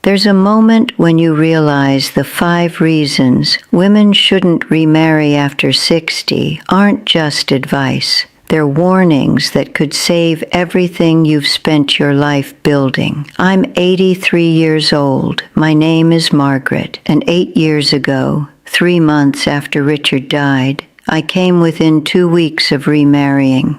There's a moment when you realize the 5 reasons women shouldn't remarry after 60 aren't just advice. They're warnings that could save everything you've spent your life building. I'm 83 years old. My name is Margaret, and 8 years ago, 3 months after Richard died, I came within 2 weeks of remarrying.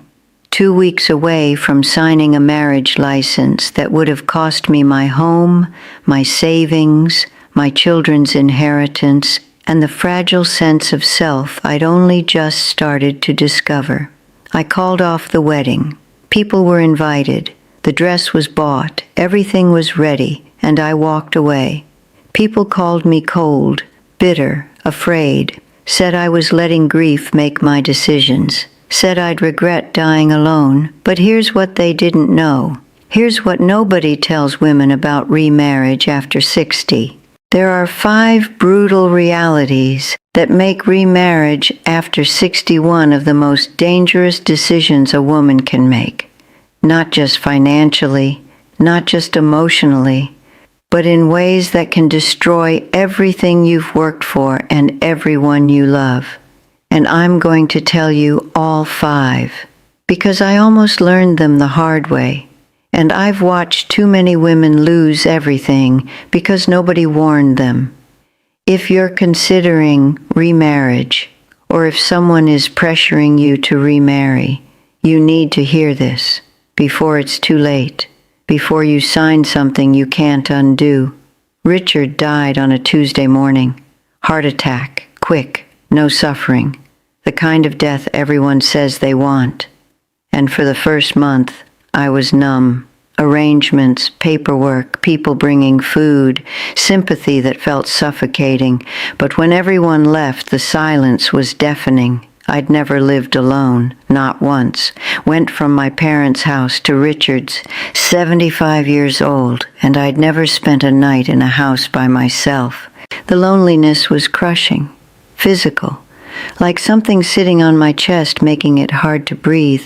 2 weeks away from signing a marriage license that would have cost me my home, my savings, my children's inheritance, and the fragile sense of self I'd only just started to discover. I called off the wedding. People were invited. The dress was bought. Everything was ready, and I walked away. People called me cold, bitter, afraid, said I was letting grief make my decisions, said I'd regret dying alone. But here's what they didn't know. Here's what nobody tells women about remarriage after 60. There are 5 brutal realities that make remarriage after 60 one of the most dangerous decisions a woman can make. Not just financially, not just emotionally, but in ways that can destroy everything you've worked for and everyone you love. And I'm going to tell you all 5, because I almost learned them the hard way. And I've watched too many women lose everything because nobody warned them. If you're considering remarriage, or if someone is pressuring you to remarry, you need to hear this before it's too late, before you sign something you can't undo. Richard died on a Tuesday morning. Heart attack, quick, no suffering, the kind of death everyone says they want. And for the first month, I was numb. Arrangements, paperwork, people bringing food, sympathy that felt suffocating. But when everyone left, the silence was deafening. I'd never lived alone, not once. Went from my parents' house to Richard's, 75 years old, and I'd never spent a night in a house by myself. The loneliness was crushing, physical, like something sitting on my chest making it hard to breathe.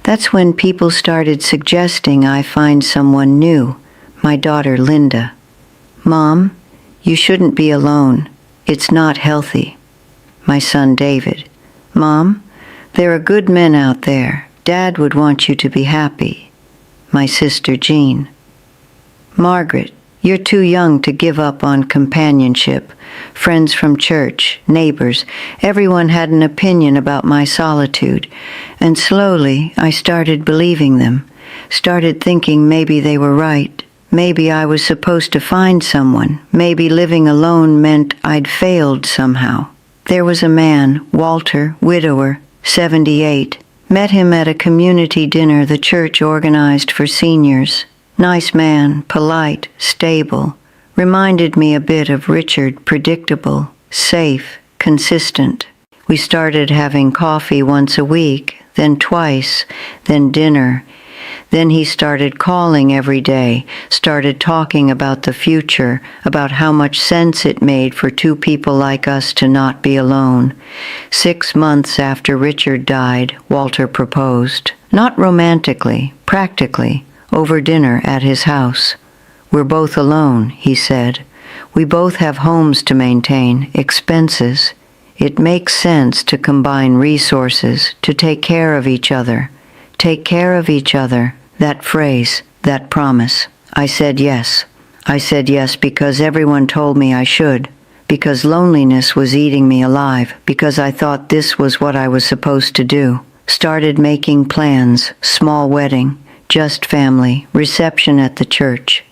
That's when people started suggesting I find someone new, my daughter Linda. Mom, you shouldn't be alone. It's not healthy. My son David. Mom, there are good men out there. Dad would want you to be happy. My sister Jean. Margaret, you're too young to give up on companionship. Friends from church, neighbors, everyone had an opinion about my solitude. And slowly, I started believing them. Started thinking maybe they were right. Maybe I was supposed to find someone. Maybe living alone meant I'd failed somehow. There was a man, Walter, widower, 78. Met him at a community dinner the church organized for seniors. Nice man, polite, stable. Reminded me a bit of Richard, predictable, safe, consistent. We started having coffee once a week, then twice, then dinner. Then he started calling every day, started talking about the future, about how much sense it made for 2 people like us to not be alone. 6 months after Richard died, Walter proposed. Not romantically, practically. Over dinner at his house. We're both alone, he said. We both have homes to maintain, expenses. It makes sense to combine resources, to take care of each other. Take care of each other, that phrase, that promise. I said yes. I said yes because everyone told me I should, because loneliness was eating me alive, because I thought this was what I was supposed to do. Started making plans, small wedding, just family, reception at the church.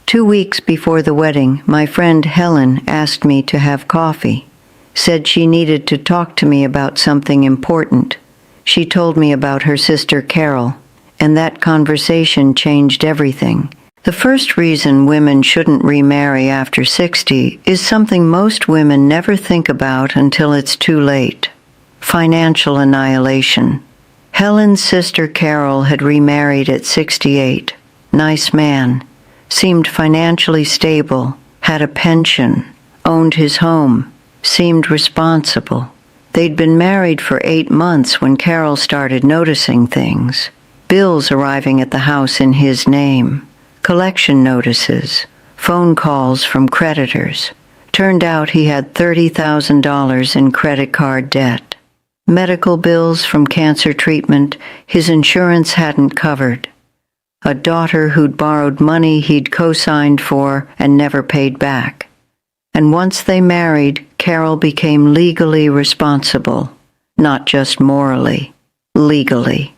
2 weeks before the wedding, my friend Helen asked me to have coffee. Said she needed to talk to me about something important. She told me about her sister Carol, and that conversation changed everything. The first reason women shouldn't remarry after 60 is something most women never think about until it's too late. Financial annihilation. Helen's sister Carol had remarried at 68. Nice man. Seemed financially stable. Had a pension. Owned his home. Seemed responsible. They'd been married for 8 months when Carol started noticing things. Bills arriving at the house in his name. Collection notices. phone calls from creditors. Turned out he had $30,000 in credit card debt. Medical bills from cancer treatment his insurance hadn't covered. A daughter who'd borrowed money he'd co-signed for and never paid back. And once they married, Carol became legally responsible, not just morally, legally.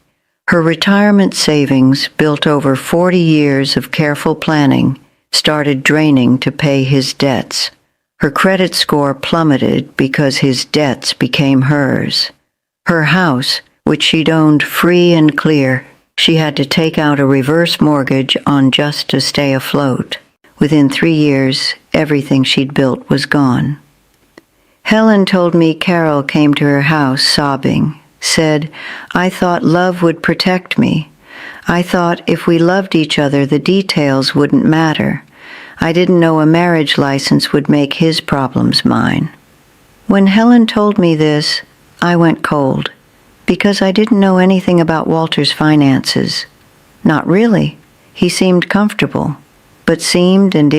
Her retirement savings, built over 40 years of careful planning, started draining to pay his debts. Her credit score plummeted because his debts became hers. Her house, which she'd owned free and clear, she had to take out a reverse mortgage on just to stay afloat. Within 3 years, everything she'd built was gone. Helen told me Carol came to her house sobbing, said, "I thought love would protect me. I thought if we loved each other, the details wouldn't matter. I didn't know a marriage license would make his problems mine." When Helen told me this, I went cold, because I didn't know anything about Walter's finances. Not really. He seemed comfortable, but seemed and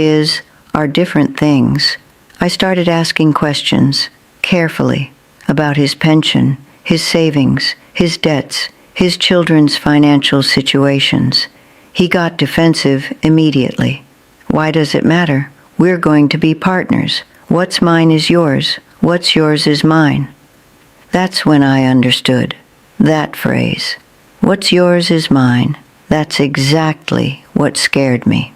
are different things. I started asking questions, carefully, about his pension, his savings, his debts, his children's financial situations. He got defensive immediately. "Why does it matter? We're going to be partners. What's mine is yours. What's yours is mine." That's when I understood that phrase. What's yours is mine. That's exactly what scared me.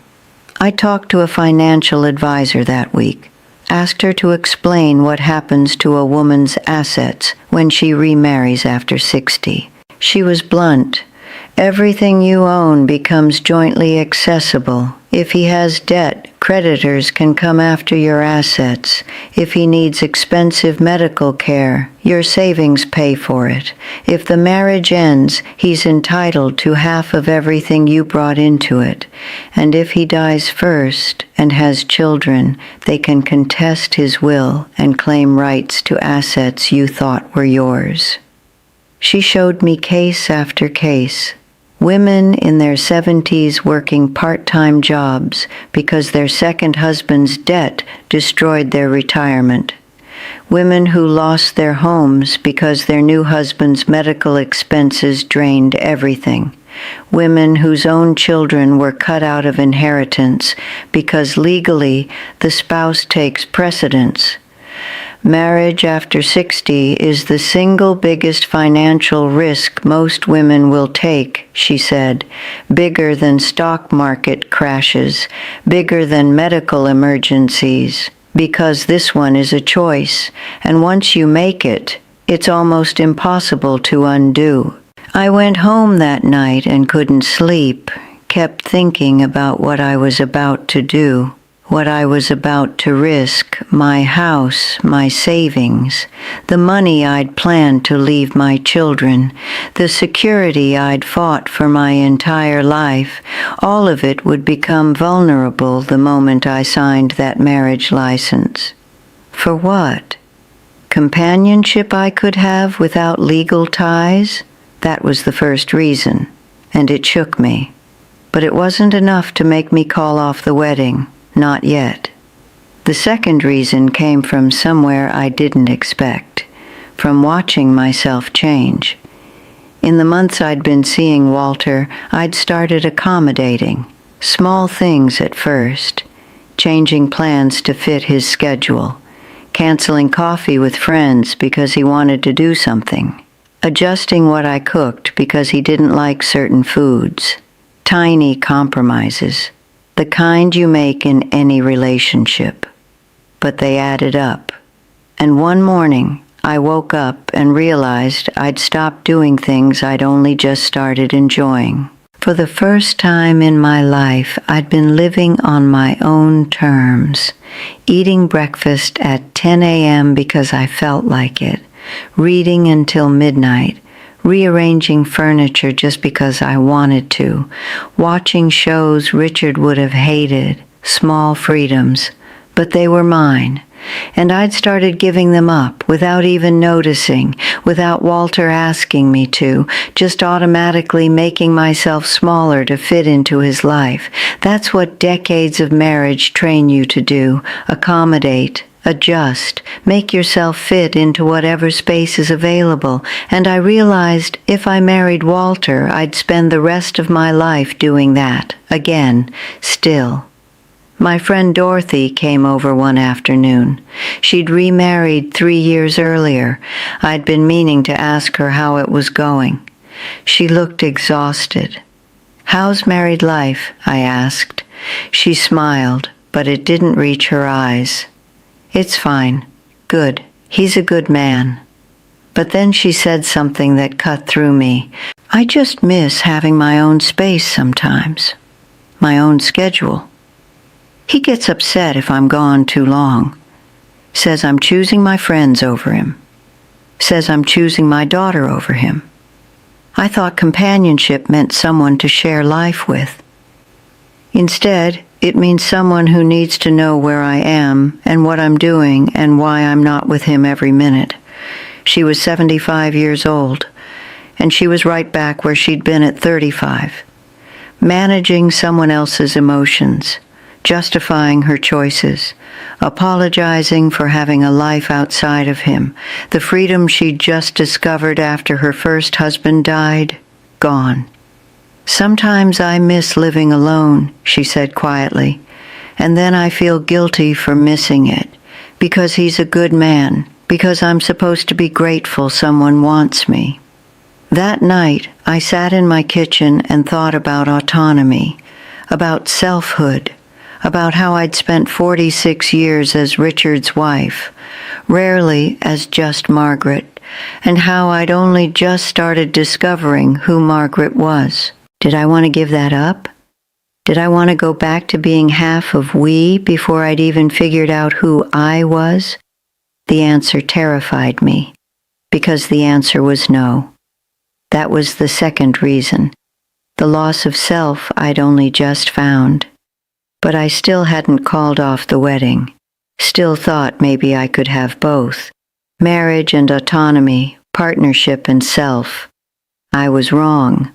I talked to a financial advisor that week, asked her to explain what happens to a woman's assets when she remarries after 60. She was blunt. Everything you own becomes jointly accessible. If he has debt, creditors can come after your assets. If he needs expensive medical care, your savings pay for it. If the marriage ends, he's entitled to half of everything you brought into it. And if he dies first and has children, they can contest his will and claim rights to assets you thought were yours. She showed me case after case. Women in their 70s working part-time jobs because their second husband's debt destroyed their retirement. Women who lost their homes because their new husband's medical expenses drained everything. Women whose own children were cut out of inheritance because legally the spouse takes precedence. Marriage after 60 is the single biggest financial risk most women will take, she said, bigger than stock market crashes, bigger than medical emergencies, because this one is a choice, and once you make it, it's almost impossible to undo. I went home that night and couldn't sleep, kept thinking about what I was about to do. What I was about to risk, my house, my savings, the money I'd planned to leave my children, the security I'd fought for my entire life, all of it would become vulnerable the moment I signed that marriage license. For what? Companionship I could have without legal ties? That was the first reason, and it shook me. But it wasn't enough to make me call off the wedding. Not yet. The second reason came from somewhere I didn't expect, from watching myself change. In the months I'd been seeing Walter, I'd started accommodating, small things at first, changing plans to fit his schedule, canceling coffee with friends because he wanted to do something, adjusting what I cooked because he didn't like certain foods, tiny compromises. The kind you make in any relationship. But they added up. And one morning, I woke up and realized I'd stopped doing things I'd only just started enjoying. For the first time in my life, I'd been living on my own terms, eating breakfast at 10 a.m. because I felt like it, reading until midnight, rearranging furniture just because I wanted to, watching shows Richard would have hated, small freedoms, but they were mine. and I'd started giving them up without even noticing, without Walter asking me to, just automatically making myself smaller to fit into his life. That's what decades of marriage train you to do: accommodate, adjust, make yourself fit into whatever space is available. And I realized if I married Walter, I'd spend the rest of my life doing that, again, still. My friend Dorothy came over one afternoon. She'd remarried 3 years earlier. I'd been meaning to ask her how it was going. She looked exhausted. "How's married life?" I asked. She smiled, but it didn't reach her eyes. "It's fine. Good. He's a good man." But then she said something that cut through me. "I just miss having my own space sometimes. My own schedule. He gets upset if I'm gone too long. Says I'm choosing my friends over him. Says I'm choosing my daughter over him. I thought companionship meant someone to share life with. Instead, it means someone who needs to know where I am and what I'm doing and why I'm not with him every minute." She was 75 years old, and she was right back where she'd been at 35. Managing someone else's emotions, justifying her choices, apologizing for having a life outside of him, the freedom she'd just discovered after her first husband died, gone. "Sometimes I miss living alone," she said quietly, "and then I feel guilty for missing it, because he's a good man, because I'm supposed to be grateful someone wants me." That night, I sat in my kitchen and thought about autonomy, about selfhood, about how I'd spent 46 years as Richard's wife, rarely as just Margaret, and how I'd only just started discovering who Margaret was. Did I want to give that up? Did I want to go back to being half of we before I'd even figured out who I was? The answer terrified me, because the answer was no. That was the second reason, the loss of self I'd only just found. But I still hadn't called off the wedding, still thought maybe I could have both, marriage and autonomy, partnership and self. I was wrong.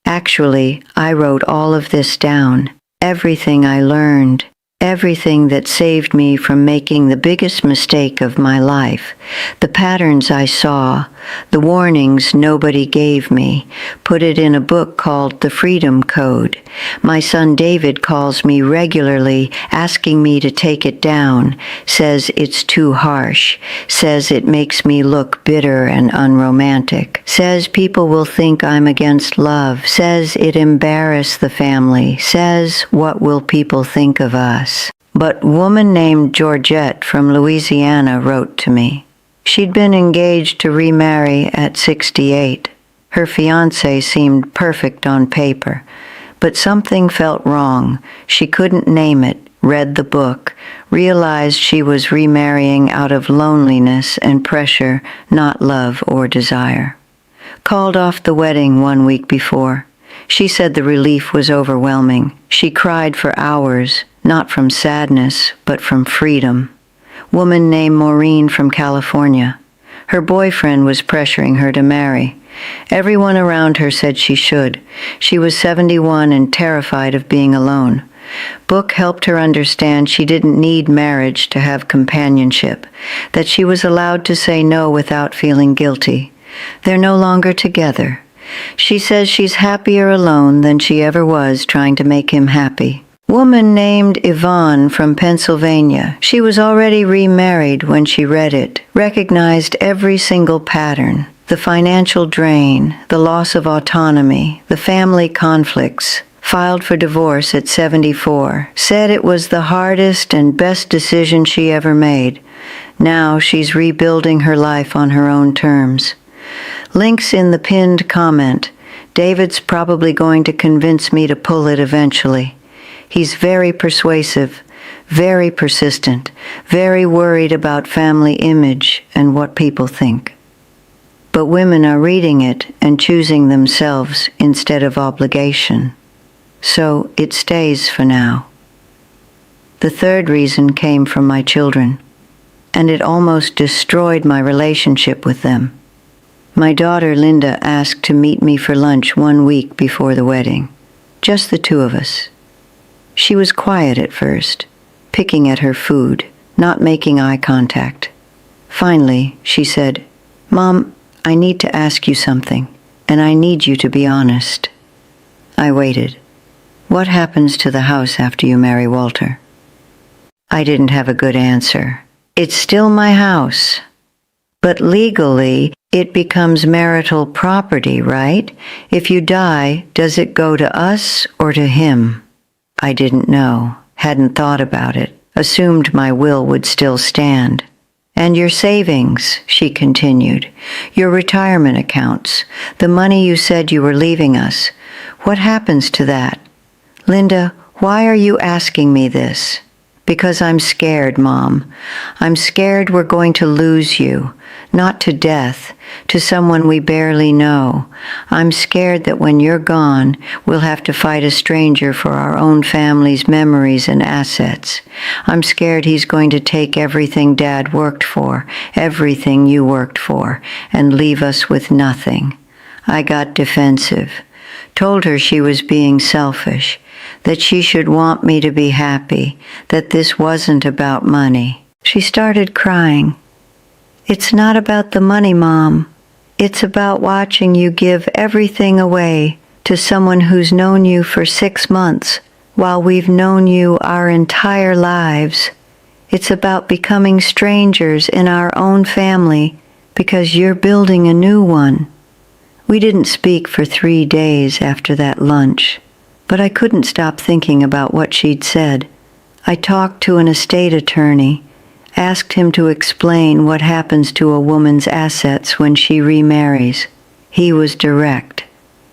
Actually, I wrote all of this down, everything I learned, everything that saved me from making the biggest mistake of my life, the patterns I saw, the warnings nobody gave me, put it in a book called The Freedom Code. My son David calls me regularly, asking me to take it down, says it's too harsh, says it makes me look bitter and unromantic, says people will think I'm against love, says it embarrassed the family, says what will people think of us. But a woman named Georgette from Louisiana wrote to me. She'd been engaged to remarry at 68. Her fiancé seemed perfect on paper, but something felt wrong. She couldn't name it, read the book, realized she was remarrying out of loneliness and pressure, not love or desire. Called off the wedding 1 week before. She said the relief was overwhelming. She cried for hours, not from sadness, but from freedom. Woman named Maureen from California. Her boyfriend was pressuring her to marry. Everyone around her said she should. She was 71 and terrified of being alone. Book helped her understand she didn't need marriage to have companionship, that she was allowed to say no without feeling guilty. They're no longer together. She says she's happier alone than she ever was trying to make him happy. Woman named Yvonne from Pennsylvania. She was already remarried when she read it, recognized every single pattern, the financial drain, the loss of autonomy, the family conflicts, filed for divorce at 74, said it was the hardest and best decision she ever made. Now she's rebuilding her life on her own terms. Links in the pinned comment. David's probably going to convince me to pull it eventually. He's very persuasive, very persistent, very worried about family image and what people think. But women are reading it and choosing themselves instead of obligation. So it stays for now. The third reason came from my children. and it almost destroyed my relationship with them. My daughter Linda asked to meet me for lunch 1 week before the wedding, just the two of us. She was quiet at first, picking at her food, not making eye contact. Finally, she said, "Mom, I need to ask you something, and I need you to be honest." I waited. "What happens to the house after you marry Walter?" I didn't have a good answer. "It's still my house. But legally, it becomes marital property, right? If you die, does it go to us or to him?" I didn't know, hadn't thought about it, assumed my will would still stand. "And your savings," she continued, "your retirement accounts, the money you said you were leaving us, what happens to that?" "Linda, why are you asking me this?" "Because I'm scared, Mom. I'm scared we're going to lose you, not to death, to someone we barely know. I'm scared that when you're gone, we'll have to fight a stranger for our own family's memories and assets. I'm scared he's going to take everything Dad worked for, everything you worked for, and leave us with nothing." I got defensive, told her she was being selfish, that she should want me to be happy, that this wasn't about money. She started crying. "It's not about the money, Mom. It's about watching you give everything away to someone who's known you for 6 months while we've known you our entire lives. It's about becoming strangers in our own family because you're building a new one." We didn't speak for 3 days after that lunch, but I couldn't stop thinking about what she'd said. I talked to an estate attorney, asked him to explain what happens to a woman's assets when she remarries. He was direct.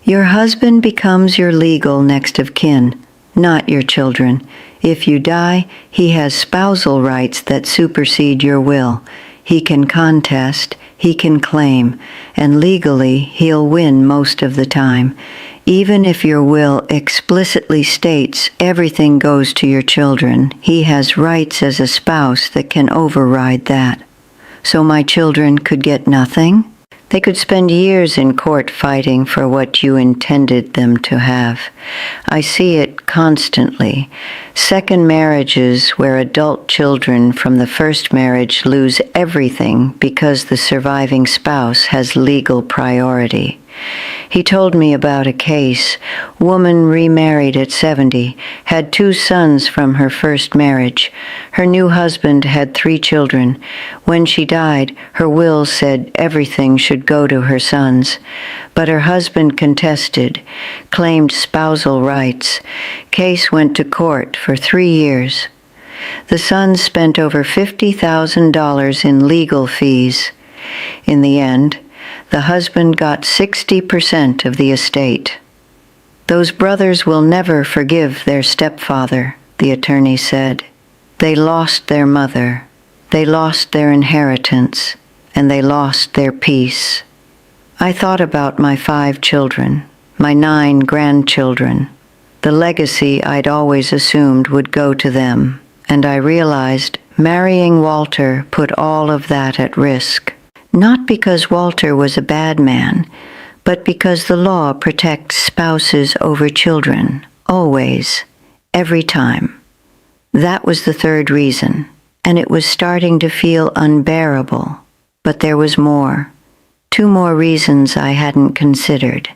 "Your husband becomes your legal next of kin, not your children. If you die, he has spousal rights that supersede your will. He can contest, he can claim, and legally he'll win most of the time. Even if your will explicitly states everything goes to your children, he has rights as a spouse that can override that. So my children could get nothing? They could spend years in court fighting for what you intended them to have. I see it constantly. Second marriages where adult children from the first marriage lose everything because the surviving spouse has legal priority. He told me about a case. Woman remarried at 70, had 2 sons from her first marriage. Her new husband had 3 children. When she died, her will said everything should go to her sons. But her husband contested, claimed spousal rights. Case went to court for 3 years. The sons spent over $50,000 in legal fees. In the end, the husband got 60% of the estate. "Those brothers will never forgive their stepfather," the attorney said. "They lost their mother, they lost their inheritance, and they lost their peace." I thought about my 5 children, my 9 grandchildren, the legacy I'd always assumed would go to them, and I realized marrying Walter put all of that at risk. Not because Walter was a bad man, but because the law protects spouses over children, always, every time. That was the 3rd reason, and it was starting to feel unbearable. But there was more. 2 more reasons I hadn't considered.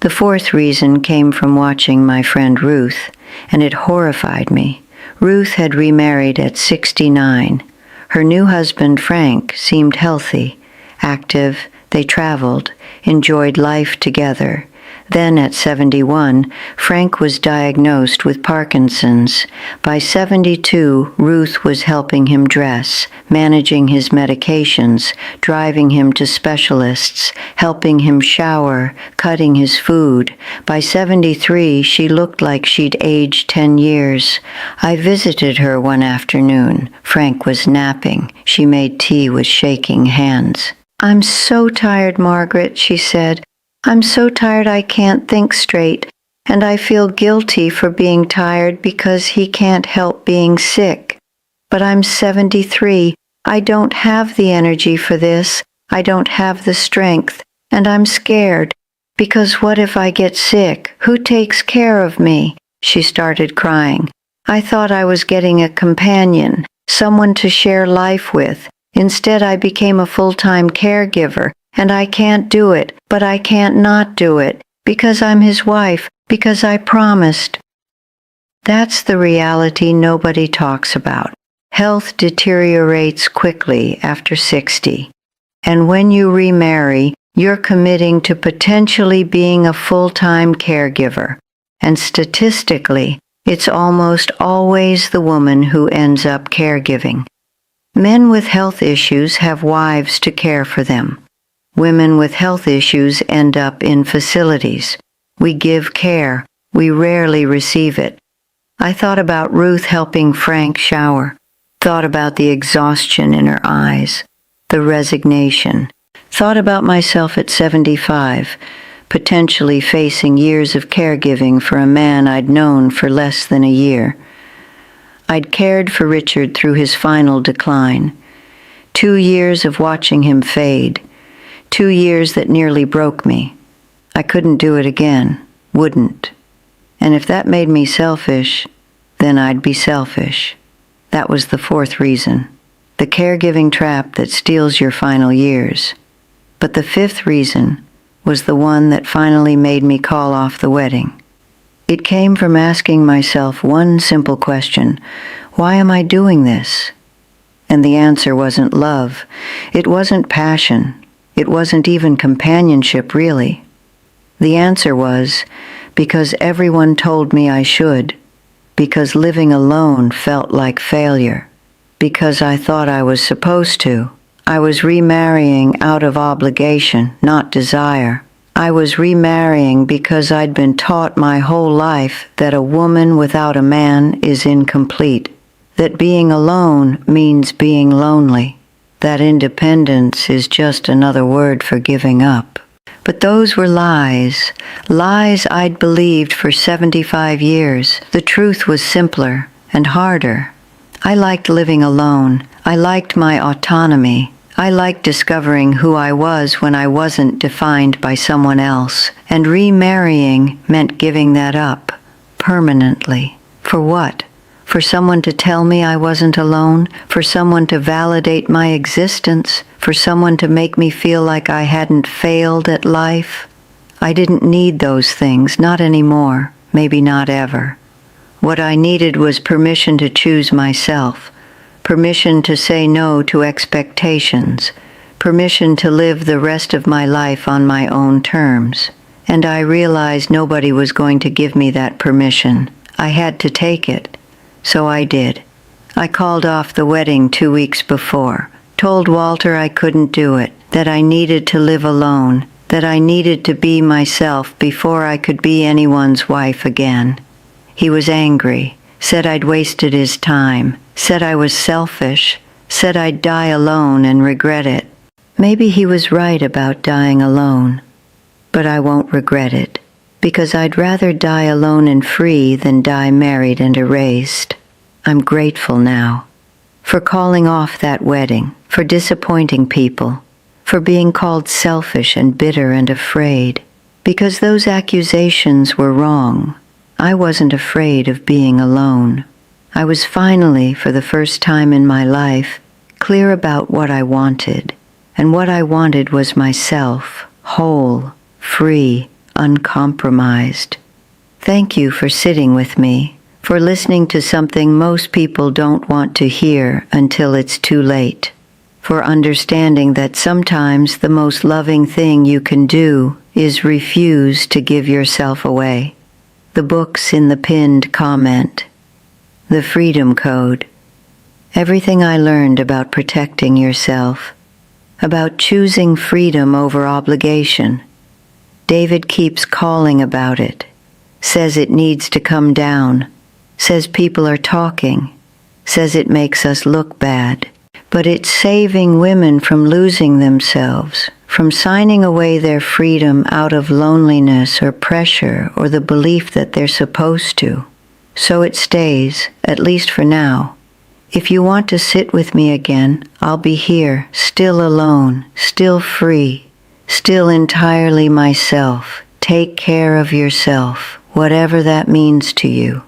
The 4th reason came from watching my friend Ruth, and it horrified me. Ruth had remarried at 69. Her new husband, Frank, seemed healthy, active. They traveled, enjoyed life together. Then at 71, Frank was diagnosed with Parkinson's. By 72, Ruth was helping him dress, managing his medications, driving him to specialists, helping him shower, cutting his food. By 73, she looked like she'd aged 10 years. I visited her one afternoon. Frank was napping. She made tea with shaking hands. "I'm so tired, Margaret," she said. "I'm so tired I can't think straight, and I feel guilty for being tired because he can't help being sick. But I'm 73. I don't have the energy for this. I don't have the strength. And I'm scared. Because what if I get sick? Who takes care of me? She started crying. I thought I was getting a companion, someone to share life with. Instead, I became a full-time caregiver, and I can't do it, but I can't not do it, because I'm his wife, because I promised. That's the reality nobody talks about. Health deteriorates quickly after 60. And when you remarry, you're committing to potentially being a full-time caregiver. And statistically, it's almost always the woman who ends up caregiving. Men with health issues have wives to care for them. Women with health issues end up in facilities. We give care. We rarely receive it. I thought about Ruth helping Frank shower. Thought about the exhaustion in her eyes. The resignation. Thought about myself at 75, potentially facing years of caregiving for a man I'd known for less than a year. I'd cared for Richard through his final decline. 2 years of watching him fade. 2 years that nearly broke me. I couldn't do it again. Wouldn't. And if that made me selfish, then I'd be selfish. That was the fourth reason. The caregiving trap that steals your final years. But the fifth reason was the one that finally made me call off the wedding. It came from asking myself one simple question: why am I doing this? And the answer wasn't love. It wasn't passion. It wasn't even companionship, really. The answer was because everyone told me I should, because living alone felt like failure, because I thought I was supposed to. I was remarrying out of obligation, not desire. I was remarrying because I'd been taught my whole life that a woman without a man is incomplete, that being alone means being lonely, that independence is just another word for giving up. But those were lies, lies I'd believed for 75 years. The truth was simpler and harder. I liked living alone. I liked my autonomy. I liked discovering who I was when I wasn't defined by someone else, and remarrying meant giving that up, permanently. For what? For someone to tell me I wasn't alone? For someone to validate my existence? For someone to make me feel like I hadn't failed at life? I didn't need those things, not anymore, maybe not ever. What I needed was permission to choose myself. Permission to say no to expectations, permission to live the rest of my life on my own terms. And I realized nobody was going to give me that permission. I had to take it. So I did. I called off the wedding 2 weeks before, told Walter I couldn't do it, that I needed to live alone, that I needed to be myself before I could be anyone's wife again. He was angry, said I'd wasted his time, said I was selfish, said I'd die alone and regret it. Maybe he was right about dying alone, but I won't regret it, because I'd rather die alone and free than die married and erased. I'm grateful now for calling off that wedding, for disappointing people, for being called selfish and bitter and afraid, because those accusations were wrong. I wasn't afraid of being alone. I was finally, for the first time in my life, clear about what I wanted. And what I wanted was myself, whole, free, uncompromised. Thank you for sitting with me, for listening to something most people don't want to hear until it's too late, for understanding that sometimes the most loving thing you can do is refuse to give yourself away. The book's in the pinned comment. The Freedom Code. Everything I learned about protecting yourself, about choosing freedom over obligation. David keeps calling about it, says it needs to come down, says people are talking, says it makes us look bad. But it's saving women from losing themselves, from signing away their freedom out of loneliness or pressure or the belief that they're supposed to. So it stays, at least for now. If you want to sit with me again, I'll be here, still alone, still free, still entirely myself. Take care of yourself, whatever that means to you.